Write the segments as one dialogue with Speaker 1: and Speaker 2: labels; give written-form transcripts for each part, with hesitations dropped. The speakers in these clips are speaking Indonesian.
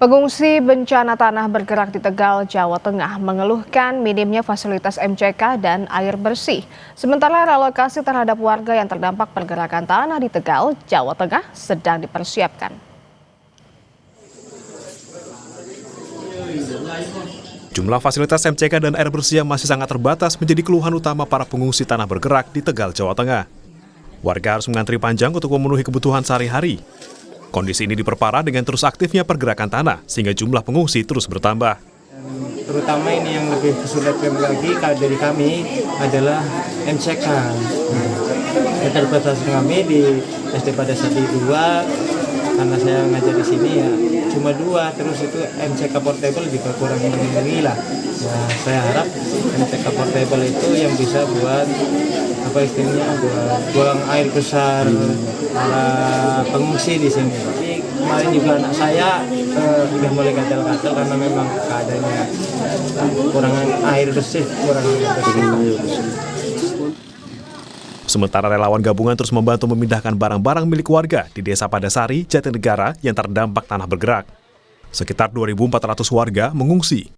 Speaker 1: Pengungsi bencana tanah bergerak di Tegal, Jawa Tengah mengeluhkan minimnya fasilitas MCK dan air bersih. Sementara relokasi terhadap warga yang terdampak pergerakan tanah di Tegal, Jawa Tengah sedang dipersiapkan.
Speaker 2: Jumlah fasilitas MCK dan air bersih yang masih sangat terbatas menjadi keluhan utama para pengungsi tanah bergerak di Tegal, Jawa Tengah. Warga harus mengantri panjang untuk memenuhi kebutuhan sehari-hari. Kondisi ini diperparah dengan terus aktifnya pergerakan tanah, sehingga jumlah pengungsi terus bertambah.
Speaker 3: Terutama ini yang lebih kesulitan lagi dari kami adalah MCK. Keterbatasan kami di SD pada Sadi 2, karena saya ngajar di sini ya cuma 2, terus itu MCK portable juga kurang memenuhi lah. Nah, saya harap MCK portable itu yang bisa buat apa istilahnya, buat buang air besar para pengungsi di sini. Tapi kemarin juga anak saya sudah mulai gatal-gatal karena memang keadaannya kurang air bersih,
Speaker 2: Sementara relawan gabungan terus membantu memindahkan barang-barang milik warga di Desa Padasari, Jatinegara yang terdampak tanah bergerak. Sekitar 2.400 warga mengungsi.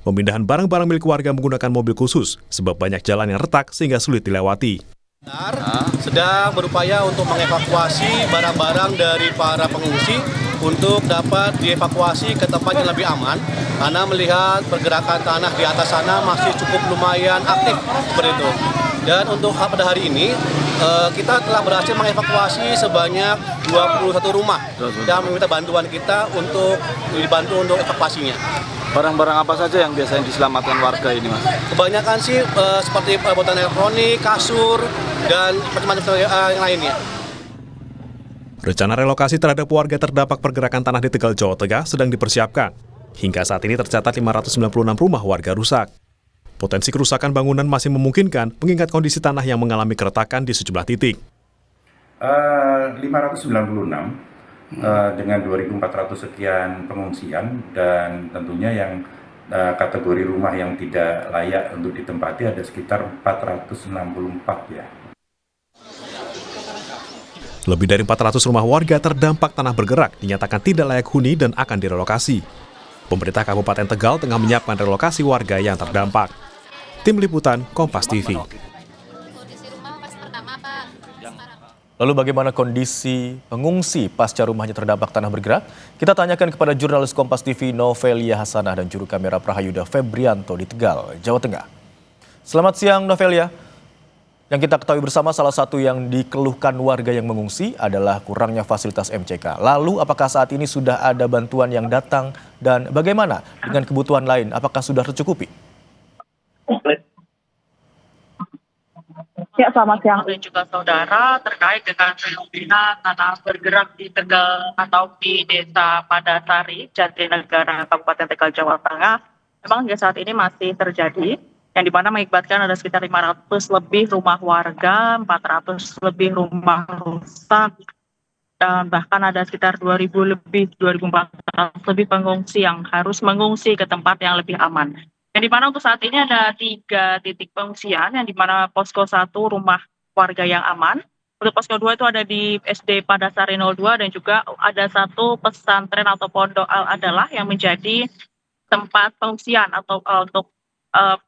Speaker 2: Pemindahan barang-barang milik warga menggunakan mobil khusus sebab banyak jalan yang retak sehingga sulit dilewati.
Speaker 4: Sedang berupaya untuk mengevakuasi barang-barang dari para pengungsi untuk dapat dievakuasi ke tempat yang lebih aman, karena melihat pergerakan tanah di atas sana masih cukup lumayan aktif seperti itu. Dan untuk pada hari ini kita telah berhasil mengevakuasi sebanyak 21 rumah dan meminta bantuan kita untuk dibantu untuk evakuasinya.
Speaker 5: Barang-barang apa saja yang biasanya diselamatkan warga ini, Mas?
Speaker 4: Kebanyakan sih seperti perabotan elektronik, kasur, dan macam-macam yang lainnya.
Speaker 2: Rencana relokasi terhadap warga terdampak pergerakan tanah di Tegal, Jawa Tengah sedang dipersiapkan. Hingga saat ini tercatat 596 rumah warga rusak. Potensi kerusakan bangunan masih memungkinkan mengingat kondisi tanah yang mengalami keretakan di sejumlah titik.
Speaker 6: 596 dengan 2.400 sekian pengungsian, dan tentunya yang kategori rumah yang tidak layak untuk ditempati ada sekitar 464 ya.
Speaker 2: Lebih dari 400 rumah warga terdampak tanah bergerak dinyatakan tidak layak huni dan akan direlokasi. Pemerintah Kabupaten Tegal tengah menyiapkan relokasi warga yang terdampak. Tim Liputan Kompas TV.
Speaker 7: Lalu bagaimana kondisi pengungsi pasca rumahnya terdampak tanah bergerak? Kita tanyakan kepada jurnalis Kompas TV Novelia Hasanah dan juru kamera Prahayuda Febrianto di Tegal, Jawa Tengah. Selamat siang Novelia. Yang kita ketahui bersama, salah satu yang dikeluhkan warga yang mengungsi adalah kurangnya fasilitas MCK. Lalu apakah saat ini sudah ada bantuan yang datang dan bagaimana dengan kebutuhan lain? Apakah sudah tercukupi?
Speaker 8: Ya, selamat siang dan juga saudara, terkait dengan fenomena tanah bergerak di Tegal atau di Desa Padasari, Jatinegara, Kabupaten Tegal, Jawa Tengah, memang hingga saat ini masih terjadi, yang dimana mengakibatkan ada sekitar 500 lebih rumah warga, 400 lebih rumah rusak, dan bahkan ada sekitar 2.400 lebih pengungsi yang harus mengungsi ke tempat yang lebih aman. Yang dimana untuk saat ini ada 3 titik pengungsian, yang dimana posko 1 rumah warga yang aman. Untuk posko 2 itu ada di SD Padasari 02 dan juga ada 1 pesantren atau pondok Al-Adalah yang menjadi tempat pengungsian atau untuk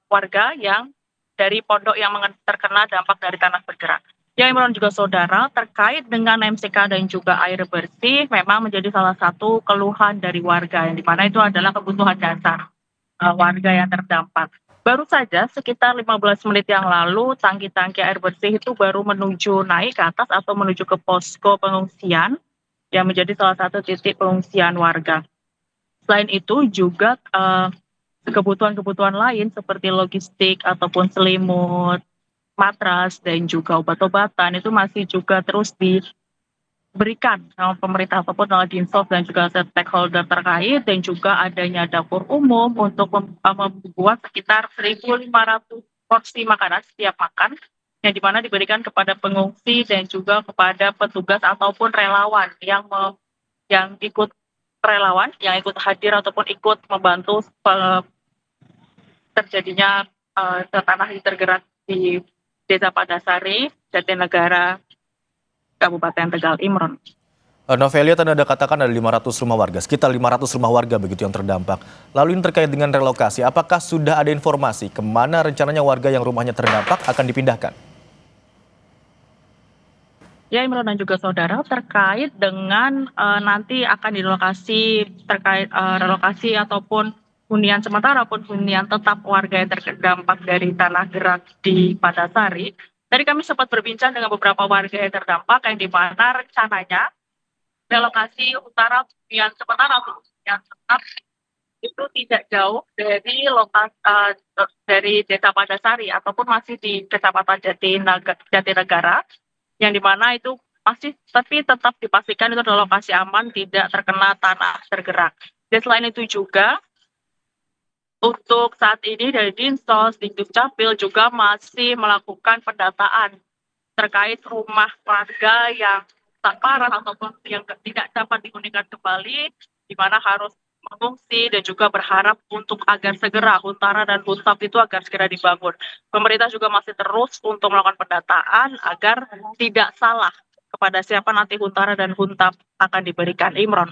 Speaker 8: warga yang dari pondok yang terkena dampak dari tanah bergerak. Ya, Imran juga saudara, terkait dengan MCK dan juga air bersih memang menjadi salah satu keluhan dari warga, yang dimana itu adalah kebutuhan dasar warga yang terdampak. Baru saja sekitar 15 menit yang lalu tangki-tangki air bersih itu baru menuju naik ke atas atau menuju ke posko pengungsian yang menjadi salah satu titik pengungsian warga. Selain itu juga kebutuhan-kebutuhan lain seperti logistik ataupun selimut, matras dan juga obat-obatan itu masih juga terus diberikan sama pemerintah ataupun oleh Dinsos dan juga stakeholder terkait, dan juga adanya dapur umum untuk membuat sekitar 1.500 porsi makanan setiap makan, yang dimana diberikan kepada pengungsi dan juga kepada petugas ataupun relawan yang ikut hadir ataupun ikut membantu terjadinya tanah yang tergerak di Desa Padasari, Jatinegara, Kabupaten Tegal. Imron.
Speaker 7: Novelia, tadi Anda katakan ada 500 rumah warga, sekitar 500 rumah warga begitu yang terdampak. Lalu ini terkait dengan relokasi, apakah sudah ada informasi kemana rencananya warga yang rumahnya terdampak akan dipindahkan?
Speaker 8: Ya, Imron dan juga saudara, terkait dengan nanti akan direlokasi terkait relokasi ataupun hunian sementara pun hunian tetap warga yang terdampak dari tanah gerak di Padasari. Tadi kami sempat berbincang dengan beberapa warga yang terdampak yang di mana rencananya relokasi utara hunian sementara atau hunian tetap itu tidak jauh dari lokasi dari Desa Padasari ataupun masih di Kecamatan Jatinegara, yang dimana itu masih tapi tetap dipastikan itu adalah lokasi aman, tidak terkena tanah tergerak. Dan selain itu juga untuk saat ini dari Dinsos, di Dukcapil juga masih melakukan pendataan terkait rumah warga yang tak parah ataupun yang tidak dapat dihunikan kembali, di mana harus mengungsi dan juga berharap untuk agar segera Huntara dan Huntap itu agar segera dibangun. Pemerintah juga masih terus untuk melakukan pendataan agar tidak salah kepada siapa nanti Huntara dan Huntap akan diberikan. Imron.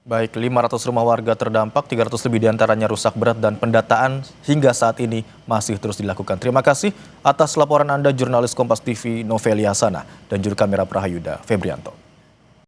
Speaker 7: Baik, 500 rumah warga terdampak, 300 lebih diantaranya rusak berat dan pendataan hingga saat ini masih terus dilakukan. Terima kasih atas laporan Anda, jurnalis Kompas TV Novelia Hasanah dan juru kamera Prahayuda Febrianto.